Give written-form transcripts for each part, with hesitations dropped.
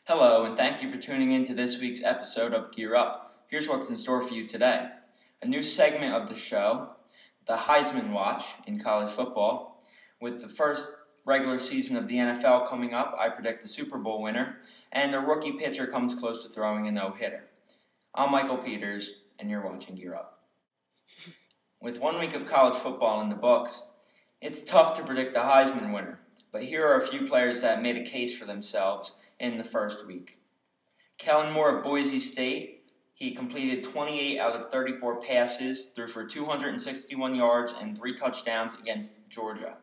Hello, and thank you for tuning in to this week's episode of Gear Up. Here's what's in store for you today. A new segment of the show, the Heisman Watch in college football. With the first regular season of the NFL coming up, I predict the Super Bowl winner, and a rookie pitcher comes close to throwing a no-hitter. I'm Michael Peters, and you're watching Gear Up. With 1 week of college football in the books, it's tough to predict the Heisman winner, but here are a few players that made a case for themselves in the first week. Kellen Moore of Boise State, he completed 28 out of 34 passes, threw for 261 yards and 3 touchdowns against Georgia.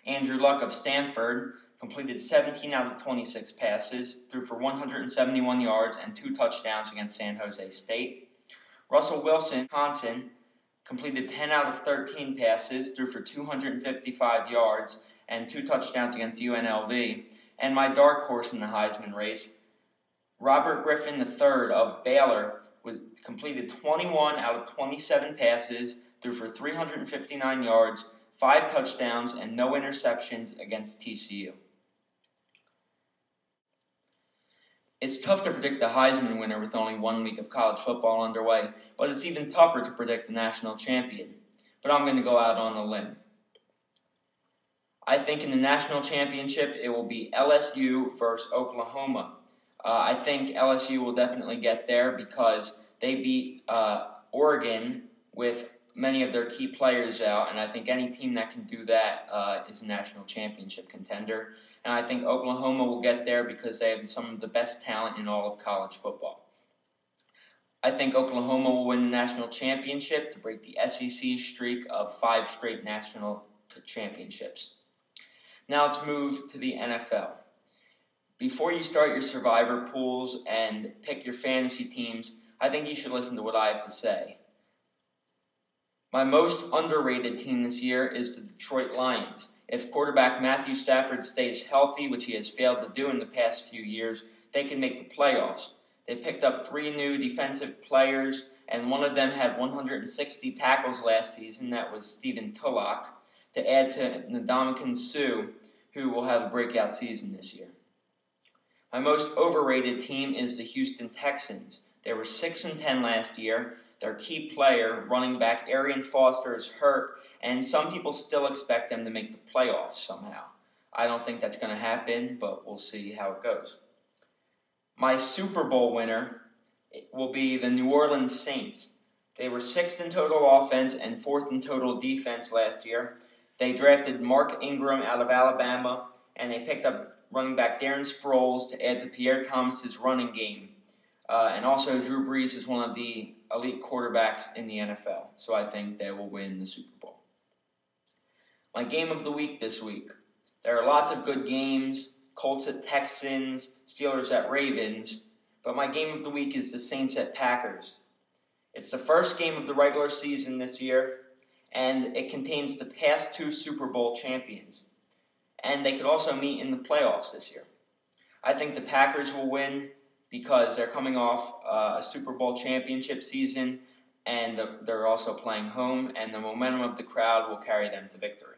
Andrew Luck of Stanford completed 17 out of 26 passes, threw for 171 yards and 2 touchdowns against San Jose State. Russell Wilson, Wisconsin, completed 10 out of 13 passes, threw for 255 yards and 2 touchdowns against UNLV. And my dark horse in the Heisman race, Robert Griffin III of Baylor, completed 21 out of 27 passes, threw for 359 yards, 5 touchdowns, and no interceptions against TCU. It's tough to predict the Heisman winner with only 1 week of college football underway, but it's even tougher to predict the national champion. But I'm going to go out on a limb. I think in the national championship, it will be LSU versus Oklahoma. I think LSU will definitely get there because they beat Oregon with many of their key players out, and I think any team that can do that is a national championship contender. And I think Oklahoma will get there because they have some of the best talent in all of college football. I think Oklahoma will win the national championship to break the SEC streak of 5 straight national championships. Now let's move to the NFL. Before you start your survivor pools and pick your fantasy teams, I think you should listen to what I have to say. My most underrated team this year is the Detroit Lions. If quarterback Matthew Stafford stays healthy, which he has failed to do in the past few years, they can make the playoffs. They picked up 3 new defensive players, and one of them had 160 tackles last season. That was Stephen Tulloch, to add to Ndamukong Suh, who will have a breakout season this year. My most overrated team is the Houston Texans. They were 6-10 last year. Their key player, running back Arian Foster, is hurt, and some people still expect them to make the playoffs somehow. I don't think that's going to happen, but we'll see how it goes. My Super Bowl winner will be the New Orleans Saints. They were 6th in total offense and 4th in total defense last year. They drafted Mark Ingram out of Alabama, and they picked up running back Darren Sproles to add to Pierre Thomas's running game. And also Drew Brees is one of the elite quarterbacks in the NFL, so I think they will win the Super Bowl. My game of the week this week. There are lots of good games, Colts at Texans, Steelers at Ravens, but my game of the week is the Saints at Packers. It's the first game of the regular season this year, and it contains the past 2 Super Bowl champions. And they could also meet in the playoffs this year. I think the Packers will win because they're coming off a Super Bowl championship season, and they're also playing home, and the momentum of the crowd will carry them to victory.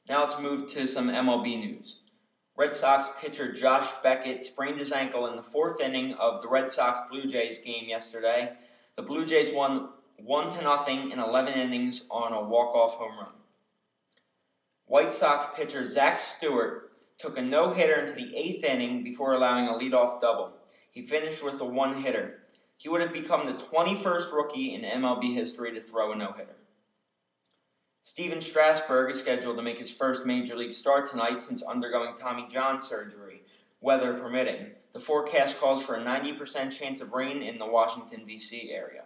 Now let's move to some MLB news. Red Sox pitcher Josh Beckett sprained his ankle in the 4th inning of the Red Sox-Blue Jays game yesterday. The Blue Jays won 1-0 in 11 innings on a walk-off home run. White Sox pitcher Zach Stewart took a no-hitter into the 8th inning before allowing a leadoff double. He finished with a 1-hitter. He would have become the 21st rookie in MLB history to throw a no-hitter. Steven Strasburg is scheduled to make his first Major League start tonight since undergoing Tommy John surgery, weather permitting. The forecast calls for a 90% chance of rain in the Washington, D.C. area.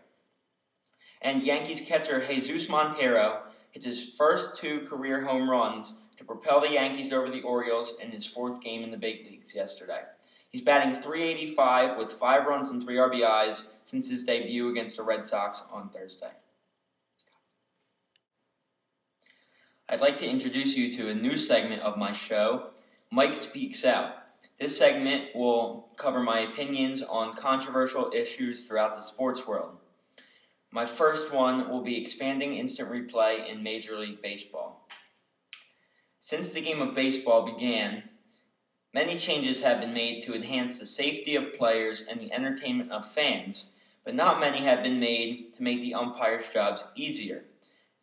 And Yankees catcher Jesus Montero hits his first 2 career home runs to propel the Yankees over the Orioles in his 4th game in the big leagues yesterday. He's batting .385 with 5 runs and 3 RBIs since his debut against the Red Sox on Thursday. I'd like to introduce you to a new segment of my show, Mike Speaks Out. This segment will cover my opinions on controversial issues throughout the sports world. My first one will be expanding instant replay in Major League Baseball. Since the game of baseball began, Many changes have been made to enhance the safety of players and the entertainment of fans, but not many have been made to make the umpires' jobs easier,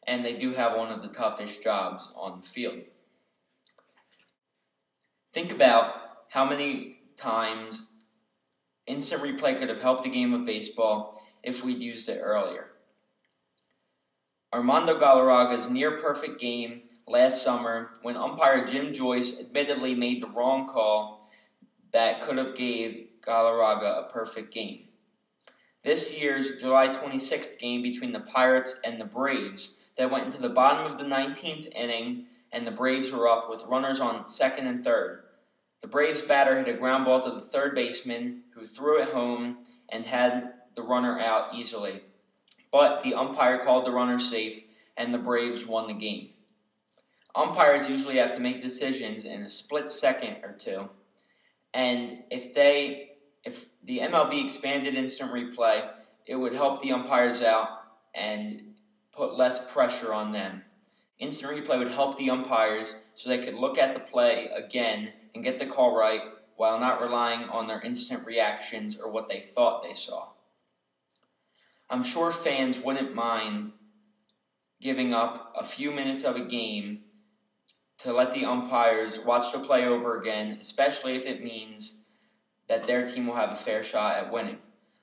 and they do have one of the toughest jobs on the field. Think about how many times instant replay could have helped the game of baseball if we'd used it earlier. Armando Galarraga's near-perfect game last summer, when umpire Jim Joyce admittedly made the wrong call that could have gave Galarraga a perfect game. This year's July 26th game between the Pirates and the Braves that went into the bottom of the 19th inning, and the Braves were up with runners on second and third. The Braves batter hit a ground ball to the third baseman, who threw it home and had the runner out easily. But the umpire called the runner safe, and the Braves won the game. Umpires usually have to make decisions in a split second or two, and if the MLB expanded instant replay, it would help the umpires out and put less pressure on them. Instant replay would help the umpires so they could look at the play again and get the call right while not relying on their instant reactions or what they thought they saw. I'm sure fans wouldn't mind giving up a few minutes of a game to let the umpires watch the play over again, especially if it means that their team will have a fair shot at winning.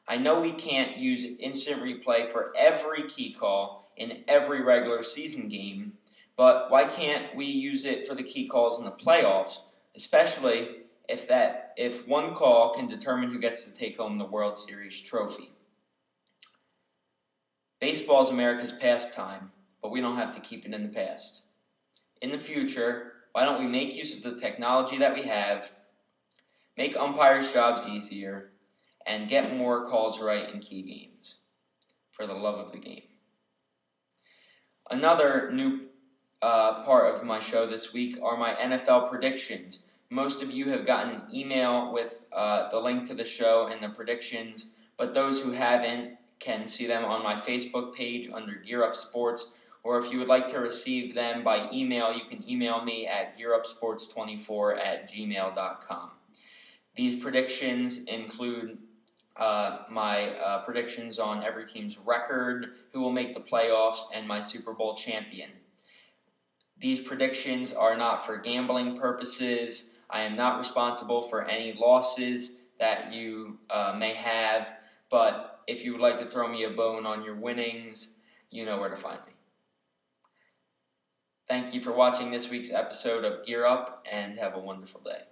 I know we can't use instant replay for every key call in every regular season game, but why can't we use it for the key calls in the playoffs, especially if one call can determine who gets to take home the World Series trophy? Baseball is America's pastime, but we don't have to keep it in the past. In the future, why don't we make use of the technology that we have, make umpires' jobs easier, and get more calls right in key games, for the love of the game. Another new part of my show this week are my NFL predictions. Most of you have gotten an email with the link to the show and the predictions, but those who haven't can see them on my Facebook page under Gear Up Sports, or if you would like to receive them by email, you can email me at gearupsports24@gmail.com. These predictions include my predictions on every team's record, who will make the playoffs, and my Super Bowl champion. These predictions are not for gambling purposes. I am not responsible for any losses that you may have, but if you would like to throw me a bone on your winnings, you know where to find me. Thank you for watching this week's episode of Gear Up, and have a wonderful day.